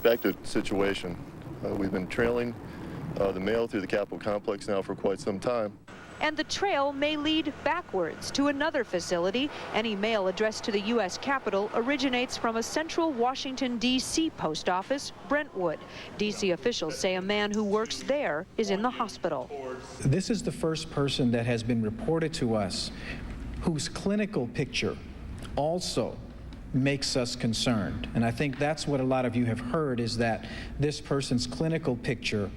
expected situation. We've been trailing the mail through the Capitol complex now for quite some time. And the trail may lead backwards to another facility. Any mail addressed to the U.S. Capitol originates from a central Washington, D.C. post office, Brentwood. D.C. officials say a man who works there is in the hospital. This is the first person that has been reported to us whose clinical picture also makes us concerned. And I think that's what a lot of you have heard, is that this person's clinical picture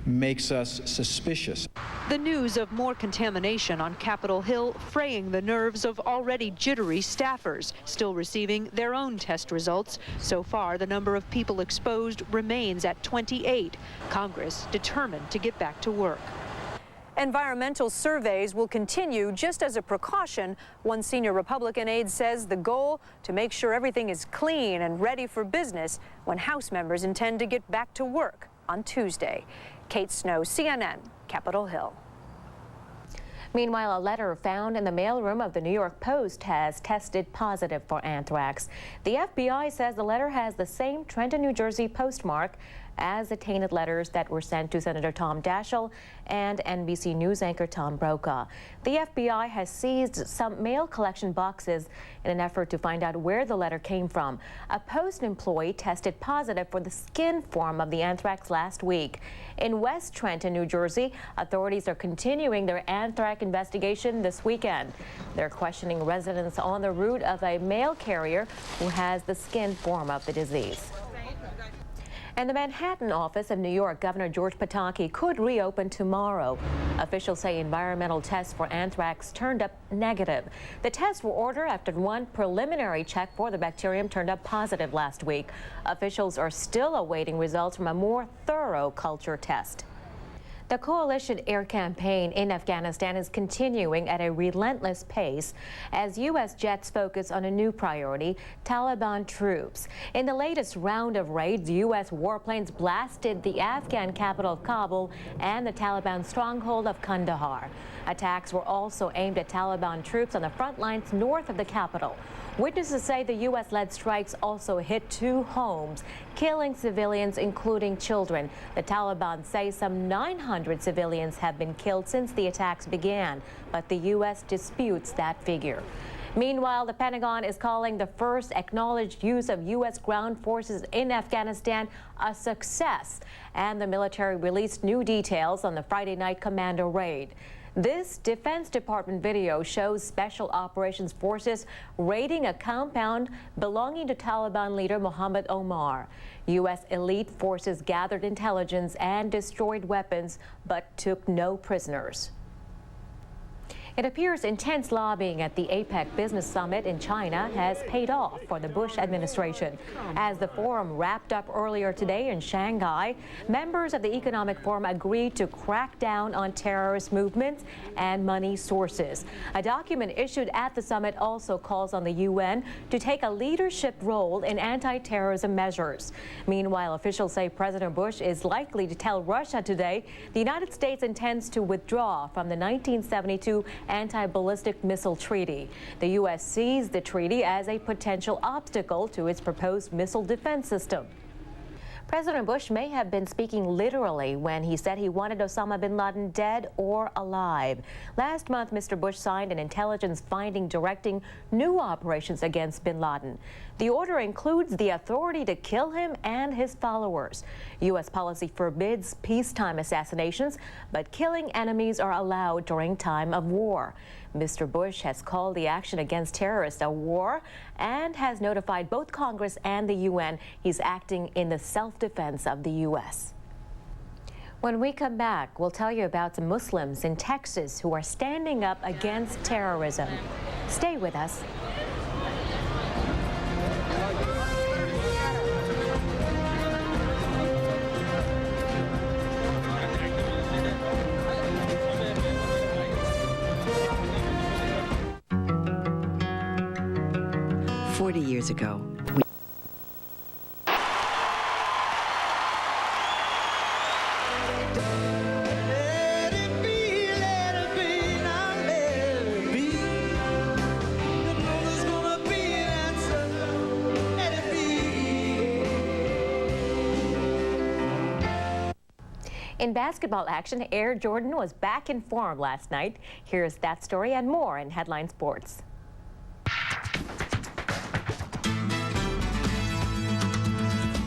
makes us suspicious. The news of more contamination on Capitol Hill fraying the nerves of already jittery staffers, still receiving their own test results. So far, the number of people exposed remains at 28. Congress determined to get back to work. Environmental surveys will continue just as a precaution. One senior Republican aide says the goal to make sure everything is clean and ready for business when House members intend to get back to work on Tuesday. Kate Snow, CNN, Capitol Hill. Meanwhile, a letter found in the mailroom of the New York Post has tested positive for anthrax. The FBI says the letter has the same Trenton, New Jersey postmark as the tainted letters that were sent to Senator Tom Daschle and NBC News anchor Tom Brokaw. The FBI has seized some mail collection boxes in an effort to find out where the letter came from. A Post employee tested positive for the skin form of the anthrax last week. In West Trenton, New Jersey, authorities are continuing their anthrax investigation this weekend. They're questioning residents on the route of a mail carrier who has the skin form of the disease. And the Manhattan office of New York Governor George Pataki could reopen tomorrow. Officials say environmental tests for anthrax turned up negative. The tests were ordered after one preliminary check for the bacterium turned up positive last week. Officials are still awaiting results from a more thorough culture test. The coalition air campaign in Afghanistan is continuing at a relentless pace as U.S. jets focus on a new priority, Taliban troops. In the latest round of raids, U.S. warplanes blasted the Afghan capital of Kabul and the Taliban stronghold of Kandahar. Attacks were also aimed at Taliban troops on the front lines north of the capital. Witnesses say the U.S.-led strikes also hit 2 homes, killing civilians, including children. The Taliban say some 900 civilians have been killed since the attacks began, but the U.S. disputes that figure. Meanwhile, the Pentagon is calling the first acknowledged use of U.S. ground forces in Afghanistan a success, and the military released new details on the Friday night commando raid. This Defense Department video shows Special Operations Forces raiding a compound belonging to Taliban leader Mohammed Omar. U.S. elite forces gathered intelligence and destroyed weapons, but took no prisoners. It appears intense lobbying at the APEC Business Summit in China has paid off for the Bush administration. As the forum wrapped up earlier today in Shanghai, members of the Economic Forum agreed to crack down on terrorist movements and money sources. A document issued at the summit also calls on the UN to take a leadership role in anti-terrorism measures. Meanwhile, officials say President Bush is likely to tell Russia today the United States intends to withdraw from the 1972 anti-ballistic missile treaty. The U.S. sees the treaty as a potential obstacle to its proposed missile defense system. President Bush may have been speaking literally when he said he wanted Osama bin Laden dead or alive. Last month, Mr. Bush signed an intelligence finding directing new operations against bin Laden. The order includes the authority to kill him and his followers. U.S. policy forbids peacetime assassinations, but killing enemies are allowed during time of war. Mr. Bush has called the action against terrorists a war and has notified both Congress and the UN he's acting in the self-defense of the U.S. When we come back, we'll tell you about some Muslims in Texas who are standing up against terrorism. Stay with us. Years ago. In basketball action, Air Jordan was back in form last night. Here's that story and more in Headline Sports.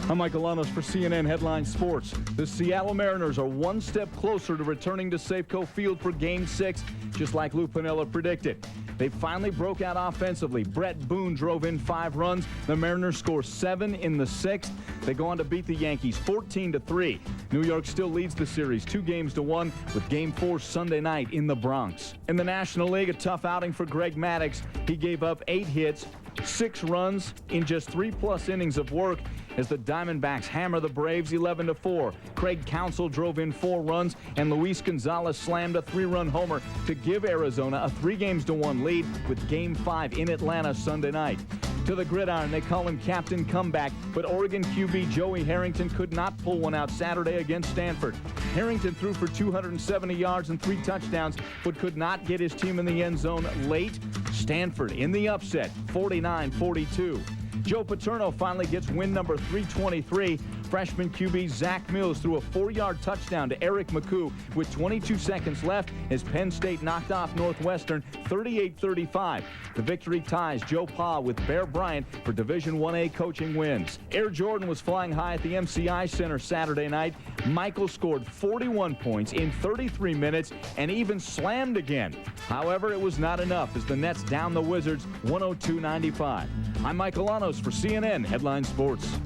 I'm Michael Lanos for CNN Headline Sports. The Seattle Mariners are one step closer to returning to Safeco Field for Game 6, just like Lou Piniella predicted. They finally broke out offensively. Brett Boone drove in 5 runs. The Mariners score 7 in the 6th. They go on to beat the Yankees 14-3. New York still leads the series 2-1 with Game 4 Sunday night in the Bronx. In the National League, a tough outing for Greg Maddux. He gave up 8 hits, 6 runs in just 3+ innings of work as the Diamondbacks hammer the Braves 11-4. Craig Counsell drove in 4 runs, and Luis Gonzalez slammed a 3-run homer to give Arizona a 3-1 lead with Game 5 in Atlanta Sunday night. To the gridiron, they call him Captain Comeback, but Oregon QB Joey Harrington could not pull one out Saturday against Stanford. Harrington threw for 270 yards and 3 touchdowns, but could not get his team in the end zone late. Stanford in the upset, 49-42. Joe Paterno finally gets win number 323. Freshman QB Zach Mills threw a 4-yard touchdown to Eric McCoo with 22 seconds left as Penn State knocked off Northwestern 38-35. The victory ties Joe Pa with Bear Bryant for Division 1A coaching wins. Air Jordan was flying high at the MCI Center Saturday night. Michael scored 41 points in 33 minutes and even slammed again. However, it was not enough as the Nets downed the Wizards 102-95. I'm Michael Lanos for CNN Headline Sports.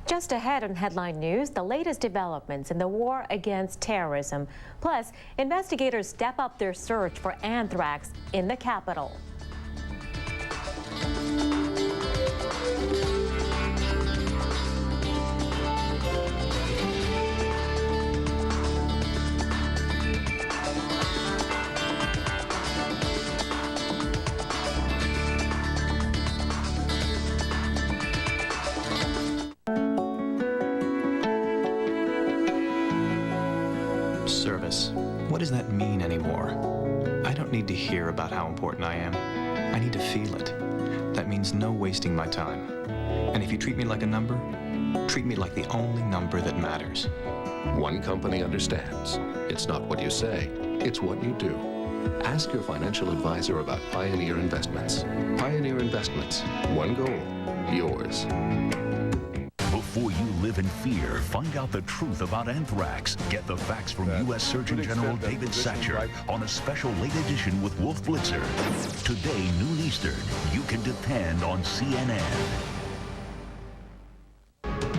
Just ahead on Headline News, the latest developments in the war against terrorism. Plus, investigators step up their search for anthrax in the Capitol. Service. What does that mean anymore? I don't need to hear about how important I am. I need to feel it. That means no wasting my time. And if you treat me like a number, treat me like the only number that matters. One company understands. It's not what you say, it's what you do. Ask your financial advisor about Pioneer Investments. Pioneer Investments. One goal, yours. Before you live in fear, find out the truth about anthrax. Get the facts from U.S. Surgeon General David Satcher on a special late edition with Wolf Blitzer. Today, noon Eastern, you can depend on CNN.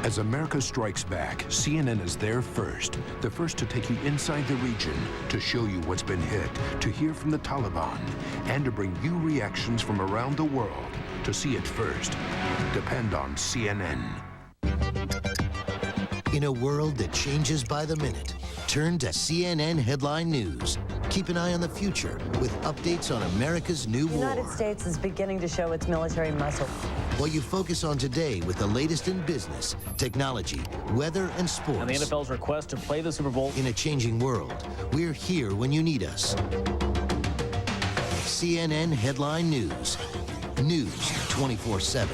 As America strikes back, CNN is there first. The first to take you inside the region, to show you what's been hit, to hear from the Taliban, and to bring you reactions from around the world. To see it first, depend on CNN. In a world that changes by the minute, turn to CNN Headline News. Keep an eye on the future with updates on America's new war. The United States is beginning to show its military muscle. While you focus on today with the latest in business, technology, weather, and sports. And the NFL's request to play the Super Bowl. In a changing world, we're here when you need us. CNN Headline News. News 24/7.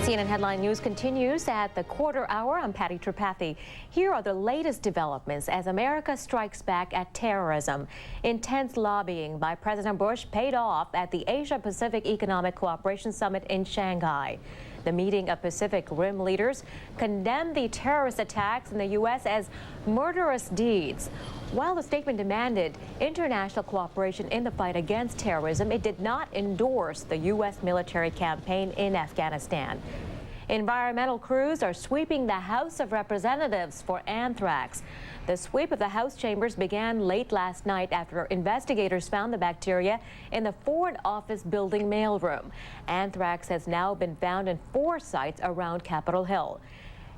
CNN Headline News continues at the quarter hour. I'm Patty Tripathi. Here are the latest developments as America strikes back at terrorism. Intense lobbying by President Bush paid off at the Asia-Pacific Economic Cooperation Summit in Shanghai. The meeting of Pacific Rim leaders condemned the terrorist attacks in the U.S. as murderous deeds. While the statement demanded international cooperation in the fight against terrorism, it did not endorse the U.S. military campaign in Afghanistan. Environmental crews are sweeping the House of Representatives for anthrax. The sweep of the House chambers began late last night after investigators found the bacteria in the Foreign Office building mailroom. Anthrax has now been found in 4 sites around Capitol Hill.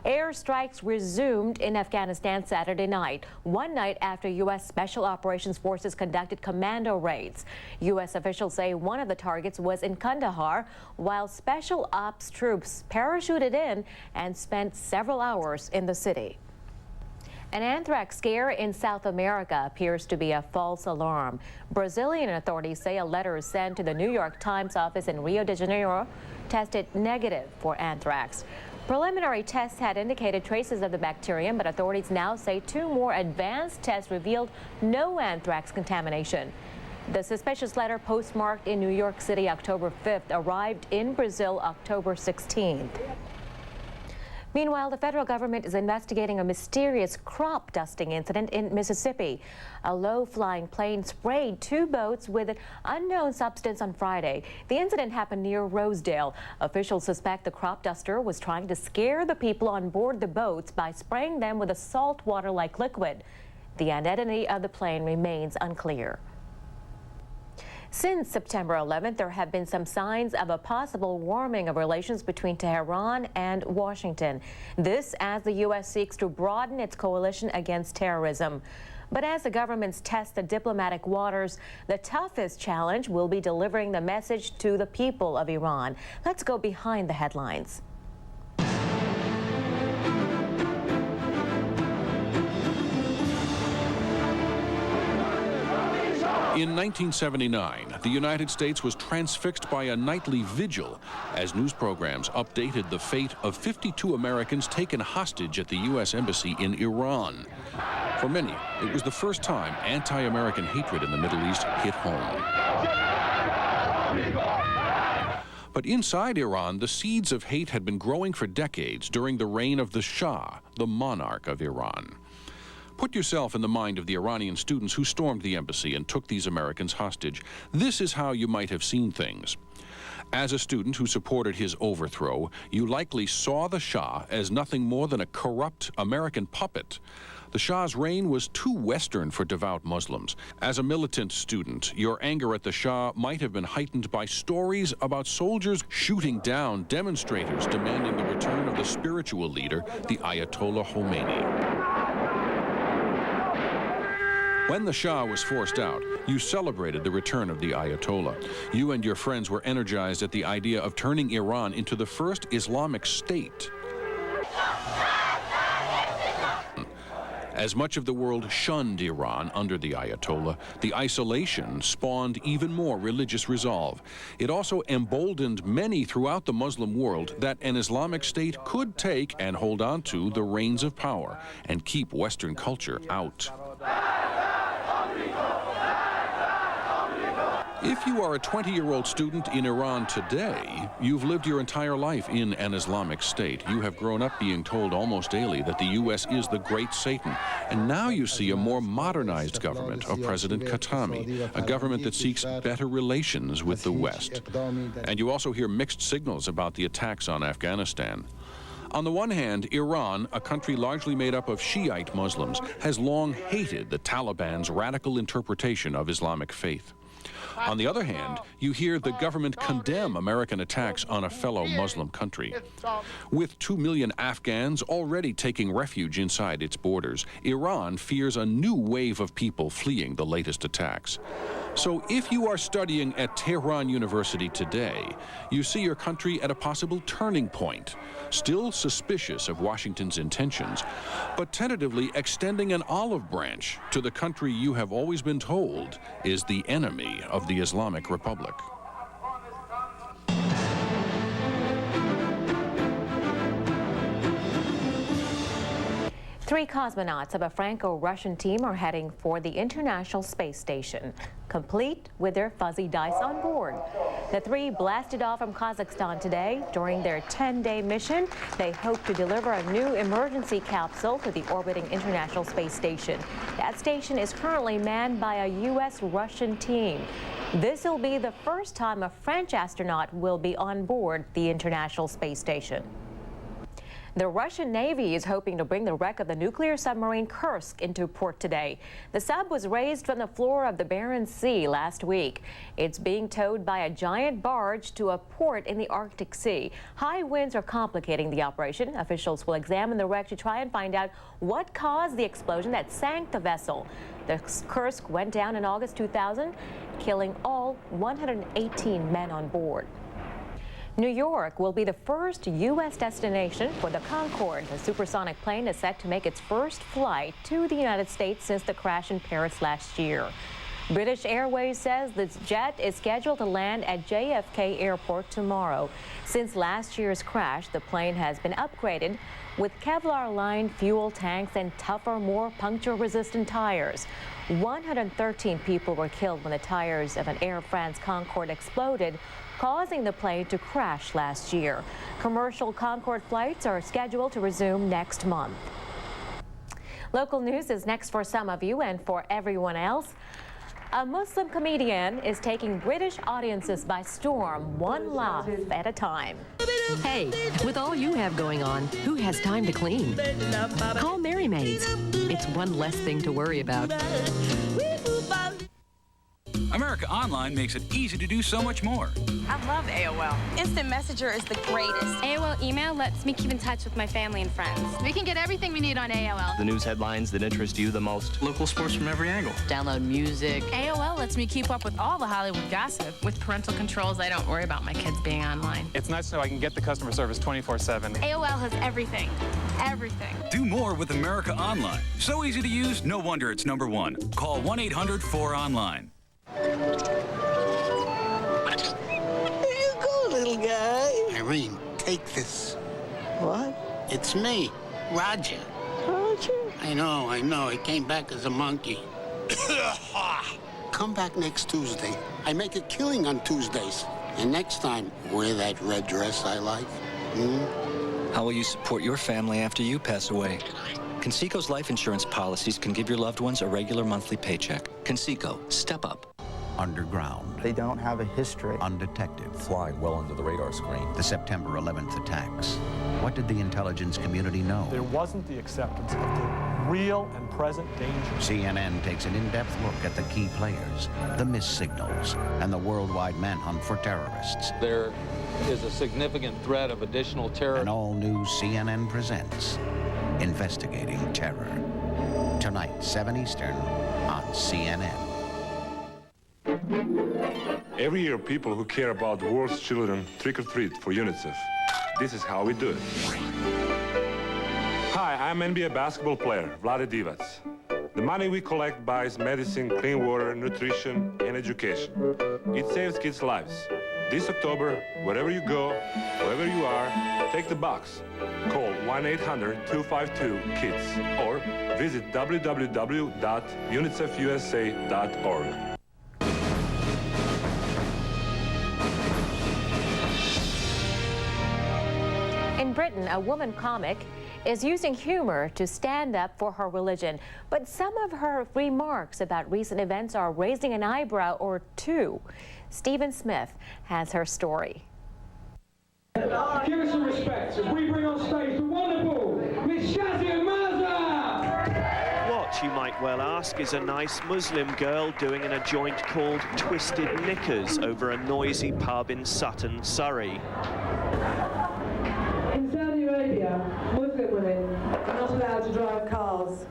Airstrikes resumed in Afghanistan Saturday night, one night after U.S. Special Operations Forces conducted commando raids. U.S. officials say one of the targets was in Kandahar, while Special Ops troops parachuted in and spent several hours in the city. An anthrax scare in South America appears to be a false alarm. Brazilian authorities say a letter sent to the New York Times office in Rio de Janeiro tested negative for anthrax. Preliminary tests had indicated traces of the bacterium, but authorities now say 2 more advanced tests revealed no anthrax contamination. The suspicious letter, postmarked in New York City October 5th, arrived in Brazil October 16th. Meanwhile, the federal government is investigating a mysterious crop dusting incident in Mississippi. A low-flying plane sprayed 2 boats with an unknown substance on Friday. The incident happened near Rosedale. Officials suspect the crop duster was trying to scare the people on board the boats by spraying them with a saltwater-like liquid. The identity of the plane remains unclear. Since September 11th, there have been some signs of a possible warming of relations between Tehran and Washington. This as the U.S. seeks to broaden its coalition against terrorism. But as the governments test the diplomatic waters, the toughest challenge will be delivering the message to the people of Iran. Let's go behind the headlines. In 1979, the United States was transfixed by a nightly vigil as news programs updated the fate of 52 Americans taken hostage at the U.S. Embassy in Iran. For many, it was the first time anti-American hatred in the Middle East hit home. But inside Iran, the seeds of hate had been growing for decades during the reign of the Shah, the monarch of Iran. Put yourself in the mind of the Iranian students who stormed the embassy and took these Americans hostage. This is how you might have seen things. As a student who supported his overthrow, you likely saw the Shah as nothing more than a corrupt American puppet. The Shah's reign was too Western for devout Muslims. As a militant student, your anger at the Shah might have been heightened by stories about soldiers shooting down demonstrators demanding the return of the spiritual leader, the Ayatollah Khomeini. When the Shah was forced out, you celebrated the return of the Ayatollah. You and your friends were energized at the idea of turning Iran into the first Islamic state. As much of the world shunned Iran under the Ayatollah, the isolation spawned even more religious resolve. It also emboldened many throughout the Muslim world that an Islamic state could take and hold on to the reins of power and keep Western culture out. If you are a 20-year-old student in Iran today, you've lived your entire life in an Islamic state. You have grown up being told almost daily that the U.S. is the great Satan. And now you see a more modernized government of President Khatami, a government that seeks better relations with the West. And you also hear mixed signals about the attacks on Afghanistan. On the one hand, Iran, a country largely made up of Shiite Muslims, has long hated the Taliban's radical interpretation of Islamic faith. On the other hand, you hear the government condemn American attacks on a fellow Muslim country. With 2 million Afghans already taking refuge inside its borders, Iran fears a new wave of people fleeing the latest attacks. So if you are studying at Tehran University today, you see your country at a possible turning point, still suspicious of Washington's intentions, but tentatively extending an olive branch to the country you have always been told is the enemy of the Islamic Republic. Three cosmonauts of a Franco-Russian team are heading for the International Space Station, complete with their fuzzy dice on board. The three blasted off from Kazakhstan today. During their 10-day mission, they hope to deliver a new emergency capsule to the orbiting International Space Station. That station is currently manned by a U.S.-Russian team. This will be the first time a French astronaut will be on board the International Space Station. The Russian Navy is hoping to bring the wreck of the nuclear submarine Kursk into port today. The sub was raised from the floor of the Barents Sea last week. It's being towed by a giant barge to a port in the Arctic Sea. High winds are complicating the operation. Officials will examine the wreck to try and find out what caused the explosion that sank the vessel. The Kursk went down in August 2000, killing all 118 men on board. New York will be the first U.S. destination for the Concorde. The supersonic plane is set to make its first flight to the United States since the crash in Paris last year. British Airways says the jet is scheduled to land at JFK Airport tomorrow. Since last year's crash, the plane has been upgraded with Kevlar-lined fuel tanks and tougher, more puncture-resistant tires. 113 people were killed when the tires of an Air France Concorde exploded, causing the plane to crash last year. Commercial Concorde flights are scheduled to resume next month. Local news is next for some of you, and for everyone else, a Muslim comedian is taking British audiences by storm, one laugh at a time. Hey, with all you have going on, who has time to clean? Call Mary Maids. It's one less thing to worry about. America Online makes it easy to do so much more. I love AOL. Instant Messenger is the greatest. AOL email lets me keep in touch with my family and friends. We can get everything we need on AOL. The news headlines that interest you the most. Local sports from every angle. Download music. AOL lets me keep up with all the Hollywood gossip. With parental controls, I don't worry about my kids being online. It's nice to know I can get the customer service 24/7. AOL has everything. Everything. Do more with America Online. So easy to use, no wonder it's #1. Call 1-800-4ONLINE. Here you go, little guy. Irene, take this. What? It's me, Roger. Roger? I know. He came back as a monkey. Come back next Tuesday. I make a killing on Tuesdays. And next time, wear that red dress I like. How will you support your family after you pass away? Conseco's life insurance policies can give your loved ones a regular monthly paycheck. Conseco, step up. Underground. They don't have a history. Undetected. Flying well under the radar screen. The September 11th attacks. What did the intelligence community know? There wasn't the acceptance of the real and present danger. CNN takes an in-depth look at the key players, the missed signals, and the worldwide manhunt for terrorists. There is a significant threat of additional terror. An all-new CNN presents Investigating Terror. Tonight, 7 Eastern on CNN. Every year, people who care about the world's children trick-or-treat for UNICEF. This is how we do it. Hi, I'm NBA basketball player, Vlade Divac. The money we collect buys medicine, clean water, nutrition, and education. It saves kids' lives. This October, wherever you go, wherever you are, take the box. Call 1-800-252-KIDS or visit www.unicefusa.org. In Britain, a woman comic is using humor to stand up for her religion, but some of her remarks about recent events are raising an eyebrow or two. Stephen Smith has her story. Give us some respect as we bring on stage the wonderful Miss Shazia Mirza! What, you might well ask, is a nice Muslim girl doing in a joint called Twisted Knickers over a noisy pub in Sutton, Surrey? In Saudi Arabia, Muslim women are not allowed to drive cars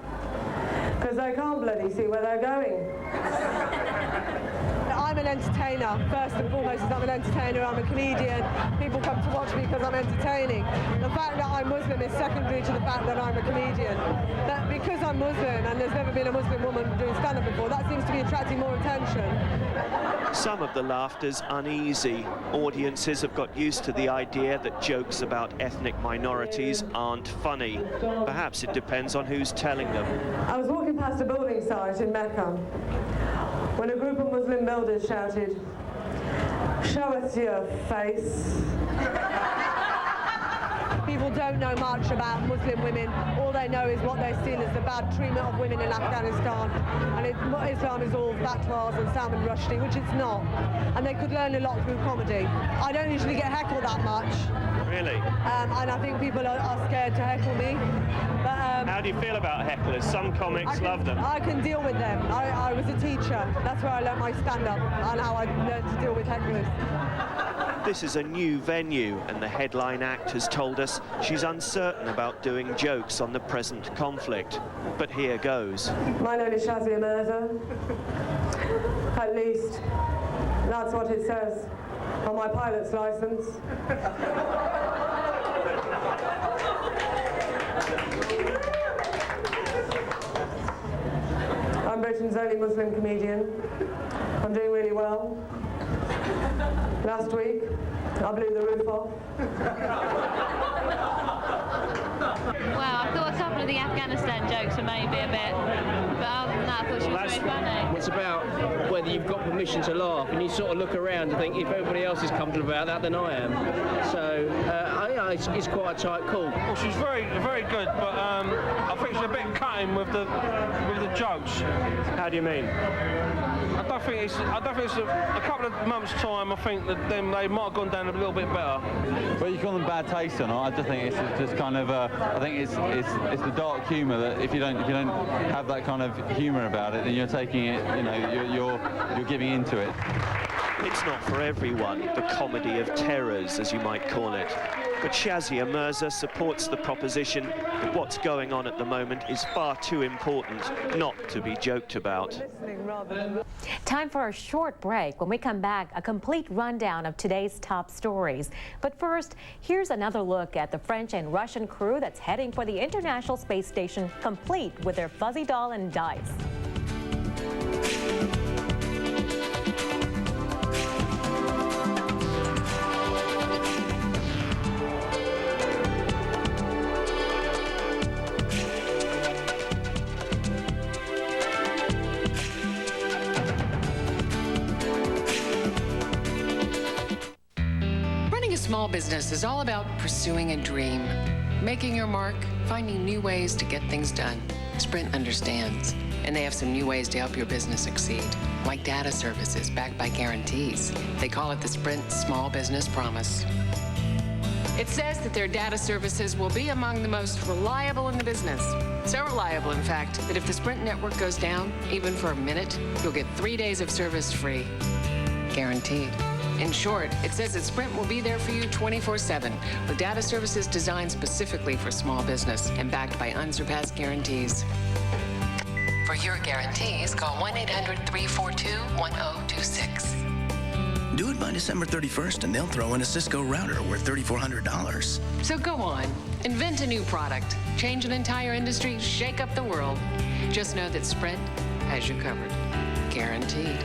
because they can't bloody see where they're going. I'm an entertainer. First and foremost, I'm an entertainer. I'm a comedian. People come to watch me because I'm entertaining. The fact that I'm Muslim is secondary to the fact that I'm a comedian. That because I'm Muslim and there's never been a Muslim woman doing stand-up before, that seems to be attracting more attention. Some of the laughter's uneasy. Audiences have got used to the idea that jokes about ethnic minorities aren't funny. Perhaps it depends on who's telling them. I was walking past a building site in Mecca when a group of Muslim builders shouted, "Show us your face." People don't know much about Muslim women. All they know is what they've seen as the bad treatment of women in Afghanistan. And Islam is all fatwas and Salman Rushdie, which it's not. And they could learn a lot through comedy. I don't usually get heckled that much. Really? And I think people are scared to heckle me. But, how do you feel about hecklers? Some comics love them. I can deal with them. I was a teacher. That's where I learned my stand-up and how I learned to deal with hecklers. This is a new venue, and the headline act has told us she's uncertain about doing jokes on the present conflict. But here goes. My name is Shazia Mirza. At least, that's what it says. on my pilot's license. I'm Britain's only Muslim comedian. I'm doing really well. Last week, I blew the roof off. Well, I thought a couple of the Afghanistan jokes were maybe a bit, but other than that, I thought she was very funny. It's about whether you've got permission to laugh, and you sort of look around and think, if everybody else is comfortable about that, then I am. So, it's quite a tight call. Well, she's very, very good, but I think she's a bit cutting with the jokes. How do you mean? I don't think it's a couple of months' time. I think that they might have gone down a little bit better. Well, you call them bad taste or not? I just think it's just kind of. I think it's the dark humour that if you don't have that kind of humour about it, then you're taking it. You know, you're giving into it. It's not for everyone, the comedy of terrors, as you might call it. But Shazia Mirza supports the proposition that what's going on at the moment is far too important not to be joked about. Time for a short break. When we come back, a complete rundown of today's top stories. But first, here's another look at the French and Russian crew that's heading for the International Space Station, complete with their fuzzy doll and dice. Small business is all about pursuing a dream, making your mark, finding new ways to get things done. Sprint understands, and they have some new ways to help your business succeed, like data services backed by guarantees. They call it the Sprint Small Business Promise. It says that their data services will be among the most reliable in the business. So reliable, in fact, that if the Sprint network goes down, even for a minute, you'll get 3 days of service free. Guaranteed. In short, it says that Sprint will be there for you 24/7 with data services designed specifically for small business and backed by unsurpassed guarantees. For your guarantees, call 1-800-342-1026. Do it by December 31st and they'll throw in a Cisco router worth $3,400. So go on, invent a new product, change an entire industry, shake up the world. Just know that Sprint has you covered. Guaranteed.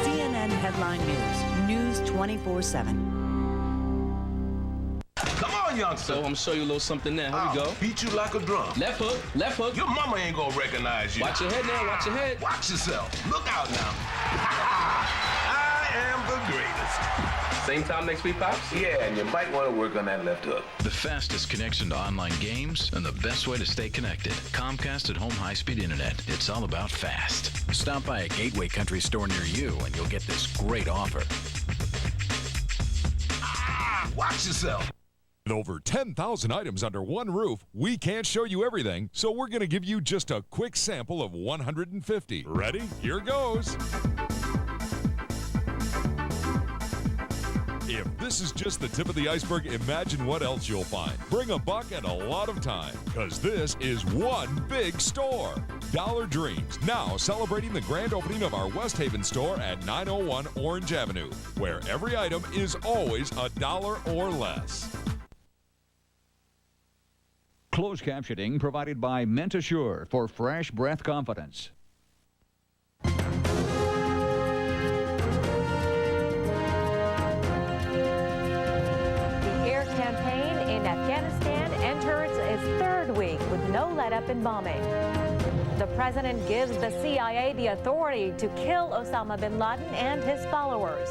CNN Headline News. News 24/7. Come on, youngster. So I'm gonna show you a little something now. Here we go. Beat you like a drum. Left hook, left hook. Your mama ain't gonna recognize you. Watch your head now, watch your head. Watch yourself. Look out now. I am the greatest. Same time next week, Pops? Yeah, and you might want to work on that left hook. The fastest connection to online games and the best way to stay connected. Comcast at Home High-Speed Internet. It's all about fast. Stop by a Gateway Country store near you and you'll get this great offer. Watch yourself. With over 10,000 items under one roof, we can't show you everything, so we're going to give you just a quick sample of 150. Ready? Here goes. If this is just the tip of the iceberg, imagine what else you'll find. Bring a buck and a lot of time, because this is one big store. Dollar Dreams, now celebrating the grand opening of our West Haven store at 901 Orange Avenue, where every item is always $1 or less. Closed captioning provided by Mentasure for fresh breath confidence. Afghanistan enters its third week with no let-up in bombing. The president gives the CIA the authority to kill Osama bin Laden and his followers.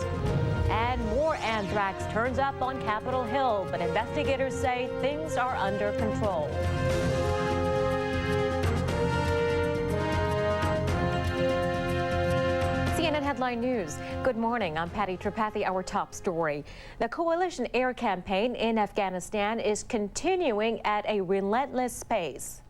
And more anthrax turns up on Capitol Hill, but investigators say things are under control. CNN Headline News. Good morning. I'm Patty Tripathi. Our top story. The coalition air campaign in Afghanistan is continuing at a relentless pace.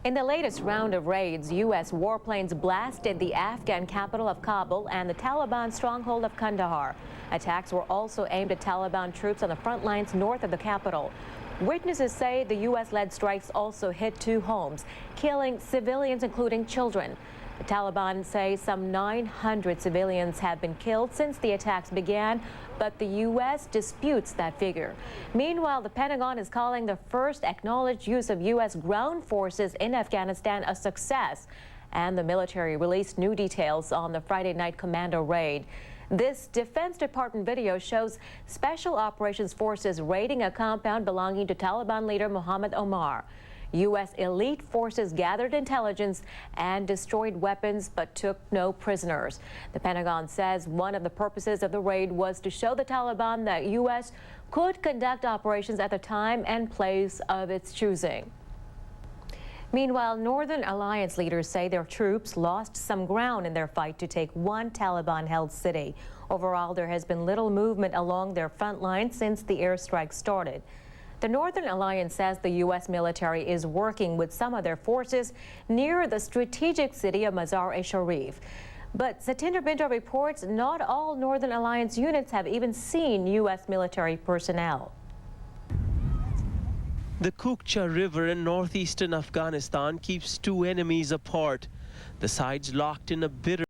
In the latest round of raids, U.S. warplanes blasted the Afghan capital of Kabul and the Taliban stronghold of Kandahar. Attacks were also aimed at Taliban troops on the front lines north of the capital. Witnesses say the U.S.-led strikes also hit 2 homes, killing civilians, including children. The Taliban say some 900 civilians have been killed since the attacks began, but the U.S. disputes that figure. Meanwhile, the Pentagon is calling the first acknowledged use of U.S. ground forces in Afghanistan a success, and the military released new details on the Friday night commando raid. This Defense Department video shows Special Operations Forces raiding a compound belonging to Taliban leader Mohammed Omar. U.S. elite forces gathered intelligence and destroyed weapons but took no prisoners. The Pentagon says one of the purposes of the raid was to show the Taliban that U.S. could conduct operations at the time and place of its choosing. Meanwhile, Northern Alliance leaders say their troops lost some ground in their fight to take one Taliban-held city. Overall, there has been little movement along their front line since the airstrike started. The Northern Alliance says the U.S. military is working with some of their forces near the strategic city of Mazar-e-Sharif. But Satinder Binda reports not all Northern Alliance units have even seen U.S. military personnel. The Kukcha River in northeastern Afghanistan keeps 2 enemies apart. The sides locked in a bitter